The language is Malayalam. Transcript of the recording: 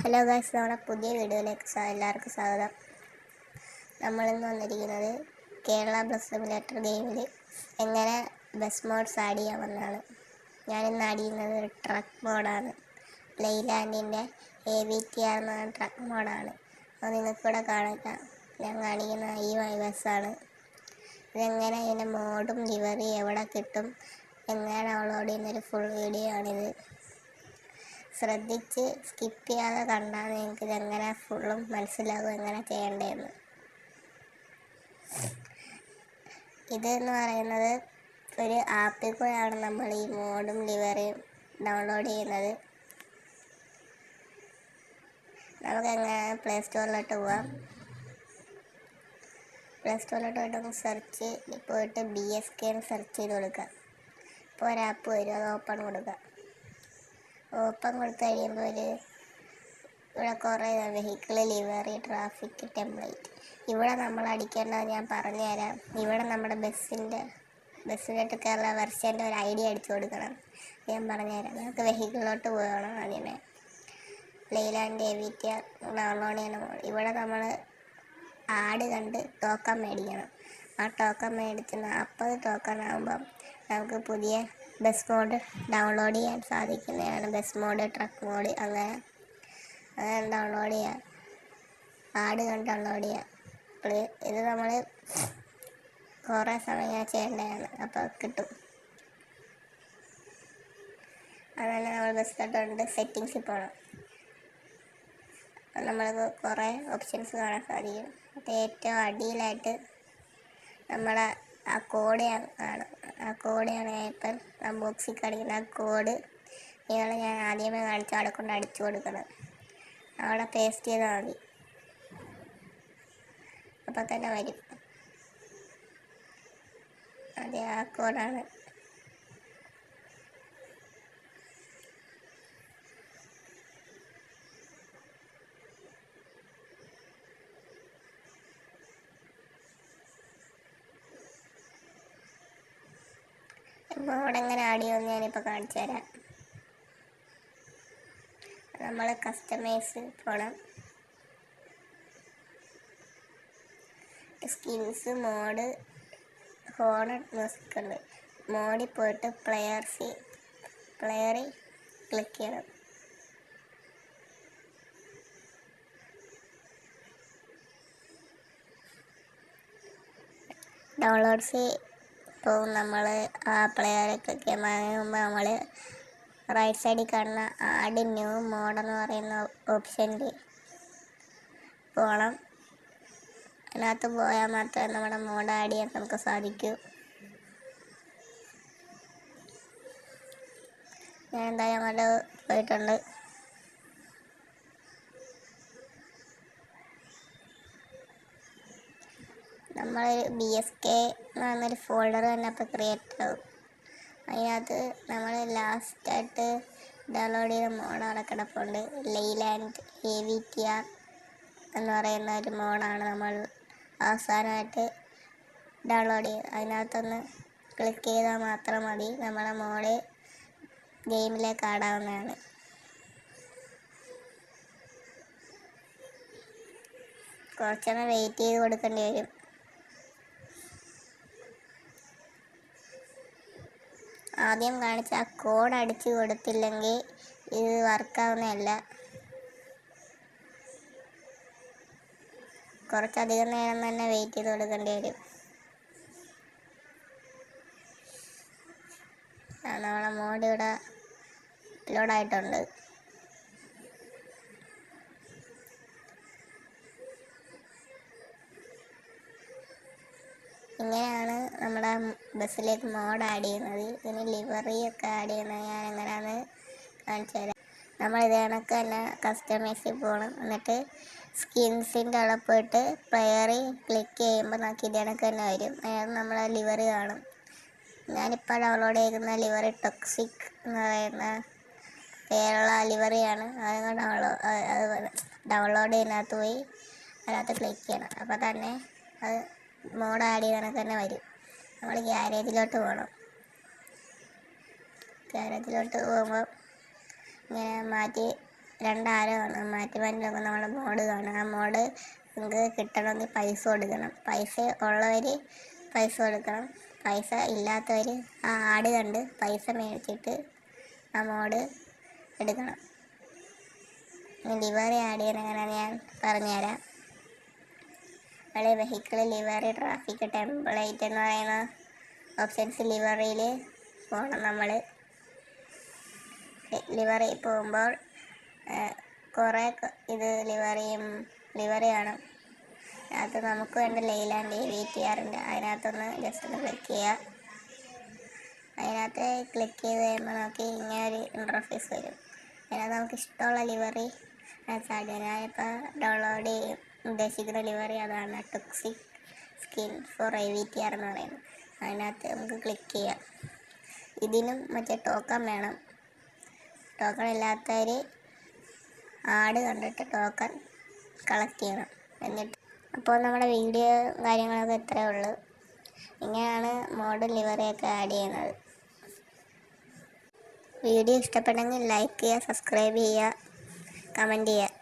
ഹലോ ഗൈസ്, നമ്മുടെ പുതിയ വീഡിയോയിലേക്ക് എല്ലാവർക്കും സ്വാഗതം. നമ്മളിന്ന് വന്നിരിക്കുന്നത് കേരള ബസ് സിമുലേറ്റർ ഗെയിമിൽ എങ്ങനെ ബസ് മോഡ്സ് ആഡ് ചെയ്യാമെന്നാണ്. ഞാനിന്ന് ആഡ് ചെയ്യുന്നത് ഒരു ട്രക്ക് മോഡാണ്. പ്ലെയ്ലാൻഡിൻ്റെ AVTR എന്ന ട്രക്ക് മോഡാണ്. അത് നിങ്ങൾക്കിവിടെ കാണിക്കാം. ഞാൻ കാണിക്കുന്ന ഈ ബസ്സാണ്. ഇതെങ്ങനെ ഇതിൻ്റെ മോഡും ലിവറി എവിടെ കിട്ടും, എങ്ങനെ ഡൗൺലോഡ് ചെയ്യുന്നൊരു ഫുൾ വീഡിയോ ആണിത്. ശ്രദ്ധിച്ച് സ്കിപ്പ് ചെയ്യാതെ കണ്ടാൽ നിങ്ങൾക്ക് ഇതെങ്ങനെ ഫുള്ളും മനസ്സിലാകും എങ്ങനെ ചെയ്യേണ്ടതെന്ന്. ഇതെന്ന് പറയുന്നത് ഒരു ആപ്പിൽ കൂടെയാണ് നമ്മൾ ഈ മോഡും ലിവറിയും ഡൗൺലോഡ് ചെയ്യുന്നത്. നമുക്ക് എങ്ങനെ പ്ലേ സ്റ്റോറിലോട്ട് പോവാം. പ്ലേ സ്റ്റോറിലോട്ട് പോയിട്ട് സെർച്ച് പോയിട്ട് BSK എന്ന് സെർച്ച് ചെയ്ത് കൊടുക്കുക. ഇപ്പോൾ ഒരു ആപ്പ് വരും, അത് ഓപ്പൺ കൊടുക്കുക. ഓപ്പൺ കൊടുത്തു കഴിയുമ്പോൾ ഇവിടെ കുറേ വെഹിക്കിൾ, ലിവറി, ട്രാഫിക്, ടെംപ്ലേറ്റ്. ഇവിടെ നമ്മൾ അടിക്കേണ്ടത് ഞാൻ പറഞ്ഞുതരാം. ഇവിടെ നമ്മുടെ ബസ്സിലോട്ട് കയറുന്ന വെർഷൻ്റെ ഒരു ID അടിച്ചു കൊടുക്കണം. ഞാൻ പറഞ്ഞുതരാം. നമുക്ക് വെഹിക്കിളിലോട്ട് പോകണം. ആദ്യമേ പ്ലെയ്ലാൻഡ് AVTR ഡൗൺലോഡ് ചെയ്യണം. ഇവിടെ നമ്മൾ ആഡ് കണ്ട് ടോക്കൺ മേടിക്കണം. ആ ടോക്കൺ മേടിച്ച് 40 ടോക്കൺ ആകുമ്പം നമുക്ക് പുതിയ ബസ് മോഡ് ഡൗൺലോഡ് ചെയ്യാൻ സാധിക്കുന്നതാണ്. ബസ് മോഡ്, ട്രക്ക് മോഡ്, അങ്ങനെ ഡൗൺലോഡ് ചെയ്യുക. ആഡ് കണ്ട് ഡൗൺലോഡ് ചെയ്യുക. ഇത് നമ്മൾ കുറേ സമയം ചെയ്യേണ്ടതാണ്, അപ്പോൾ കിട്ടും. അതുപോലെ നമ്മൾ ബസ്സിലോട്ടുണ്ട് സെറ്റിങ്സിൽ പോകണം. അപ്പം നമ്മൾക്ക് കുറേ ഓപ്ഷൻസ് കാണാൻ സാധിക്കും. അപ്പോൾ ഏറ്റവും അടിയിലായിട്ട് നമ്മളെ ആ കോഡാണ്. ആ കോഡാണ് ഇപ്പം ബോക്സിൽ കാണിക്കുന്ന ആ കോഡ്. ഞാൻ ആദ്യമേ കാണിച്ചു അവിടെ കൊണ്ട് അടിച്ചു കൊടുക്കണം. അവിടെ പേസ്റ്റ് ചെയ്താൽ മതി, അപ്പം തന്നെ വരും. അതെ, ആ കോഡാണ്. മോഡ് എങ്ങനെ ആഡ് ചെയ്യുമെന്ന് ഞാനിപ്പോൾ കാണിച്ചു തരാം. നമ്മൾ കസ്റ്റമൈസ് പോകണം. സ്കിൻസ്, മോഡ്, ഹോണഡ് മ്യൂസിക് ഉണ്ട്. മോഡിൽ പോയിട്ട് പ്ലെയറിൽ ക്ലിക്ക് ചെയ്യണം. ഡൗൺലോഡ്സ് പോകും. നമ്മൾ ആ പ്ലെയർ ക്ലിക്ക് ചെയ്യുന്നതിന് മുമ്പ് നമ്മൾ റൈറ്റ് സൈഡിൽ കാണുന്ന ആഡ് ന്യൂ മോഡെന്ന് പറയുന്ന ഓപ്ഷനിൽ പോകണം. അതിനകത്ത് പോയാൽ മാത്രമേ നമ്മുടെ മോഡ് ആഡ് ചെയ്യാൻ നമുക്ക് സാധിക്കൂ. ഞാൻ എന്തായാലും അങ്ങോട്ട് പോയിട്ടുണ്ട്. നമ്മൾ BSK എന്ന് പറയുന്നൊരു ഫോൾഡർ തന്നെ അപ്പോൾ ക്രിയേറ്റ് ആവും. അതിനകത്ത് നമ്മൾ ലാസ്റ്റായിട്ട് ഡൗൺലോഡ് ചെയ്ത മോഡ് അവിടെ കിടപ്പുണ്ട്. പ്ലെയ്ലാൻഡ് AVTR എന്ന് പറയുന്ന ഒരു മോഡാണ് നമ്മൾ അവസാനമായിട്ട് ഡൗൺലോഡ് ചെയ്ത്. അതിനകത്തൊന്ന് ക്ലിക്ക് ചെയ്താൽ മാത്രം മതി, നമ്മളെ മോഡ് ഗെയിമിലേക്ക് ആടാവുന്നതാണ്. കുറച്ചൊന്ന് വെയിറ്റ് ചെയ്ത് കൊടുക്കേണ്ടി വരും. ആദ്യം കാണിച്ച ആ കോഡ് അടിച്ച് കൊടുത്തില്ലെങ്കിൽ ഇത് വർക്കാവുന്നതല്ല. കുറച്ചധികം നേരം തന്നെ വെയിറ്റ് ചെയ്ത് കൊടുക്കേണ്ടി വരും. നമ്മളെ മോഡ് ഇവിടെ ലോഡായിട്ടുണ്ട്. ഇങ്ങനെയാണ് നമ്മുടെ ബസ്സിലേക്ക് മോഡ് ആഡ് ചെയ്യുന്നത്. ഇതിന് ലിവറിയൊക്കെ ആഡ് ചെയ്യുന്നത് ഞാൻ എങ്ങനെയാണെന്ന് കാണിച്ചു തരാം. നമ്മൾ ഇത് കണക്ക് തന്നെ കസ്റ്റമൈസിൽ പോകണം. എന്നിട്ട് സ്കിൻസിൻ്റെ അവിടെ പോയിട്ട് പ്ലെയറിൽ ക്ലിക്ക് ചെയ്യുമ്പോൾ നമുക്ക് ഇത് കണക്ക് തന്നെ വരും. അതിനകത്ത് നമ്മളെ ലിവറി കാണും. ഞാനിപ്പോൾ ഡൗൺലോഡ് ചെയ്യുന്ന ലിവറി ടോക്സിക് എന്ന് പറയുന്ന പേരുള്ള ലിവറിയാണ്. അത് ഡൗൺലോഡ് ചെയ്യുന്നതിനകത്ത് പോയി അതിനകത്ത് ക്ലിക്ക് ചെയ്യണം. അപ്പോൾ തന്നെ അത് മോഡ് ആഡ് ചെയ്യണക്ക് തന്നെ വരും. നമ്മൾ ഗ്യാരേജിലോട്ട് പോകണം. ഗ്യാരേജിലോട്ട് പോകുമ്പോൾ ഇങ്ങനെ മാറ്റി രണ്ടാരമാണ് മാറ്റിമാറ്റിലൊക്കെ നമ്മുടെ മോഡ് കാണും. ആ മോഡ് നിങ്ങൾക്ക് കിട്ടണമെങ്കിൽ പൈസ കൊടുക്കണം. പൈസ ഉള്ളവർ പൈസ കൊടുക്കണം. പൈസ ഇല്ലാത്തവർ ആ ആഡ് കണ്ട് പൈസ മേടിച്ചിട്ട് ആ മോഡ് എടുക്കണം. ലിവറി ആഡ് ചെയ്യണം എങ്ങനെയാണെന്ന് ഞാൻ പറഞ്ഞുതരാം. നമ്മളെ വെഹിക്കിൾ ലിവറി ട്രാഫിക് ടെംപ്ലേറ്റ് എന്ന് പറയുന്ന ഓപ്ഷൻസ് ലിവറിയിൽ പോകണം. നമ്മൾ ലിവറി പോകുമ്പോൾ കുറേ ഇത് ലിവറി ആണ്. അതിനകത്ത് നമുക്ക് വേണ്ട ലെയ്ലാൻഡ് VTR ഉണ്ട്. അതിനകത്തൊന്ന് ജസ്റ്റ് ഒന്ന് ക്ലിക്ക് ചെയ്യുക. അതിനകത്ത് ക്ലിക്ക് ചെയ്ത് കഴിയുമ്പോൾ നമുക്ക് ഇങ്ങനെ ഒരു ഇൻ്റർഫേസ് വരും. അതിനകത്ത് നമുക്ക് ഇഷ്ടമുള്ള ലിവറി ആഡ്. ഞാനിപ്പോൾ ഡൗൺലോഡ് ഉദ്ദേശിക്കുന്ന ലിവറി അതാണ്, ടോക്സിക് സ്കിൻ ഫോർ VTR എന്ന് പറയുന്നത്. അതിനകത്ത് നമുക്ക് ക്ലിക്ക് ചെയ്യാം. ഇതിനും മറ്റേ ടോക്കൺ വേണം. ടോക്കൺ ഇല്ലാത്തവർ ആഡ് കണ്ടിട്ട് ടോക്കൺ കളക്ട് ചെയ്യണം. എന്നിട്ട് അപ്പോൾ നമ്മുടെ വീഡിയോ കാര്യങ്ങളൊക്കെ ഇത്രയേ ഉള്ളൂ. ഇങ്ങനെയാണ് മോഡൽ ലിവറിയൊക്കെ ആഡ് ചെയ്യുന്നത്. വീഡിയോ ഇഷ്ടപ്പെട്ടെങ്കിൽ ലൈക്ക് ചെയ്യുക, സബ്സ്ക്രൈബ് ചെയ്യുക, കമൻറ്റ് ചെയ്യുക.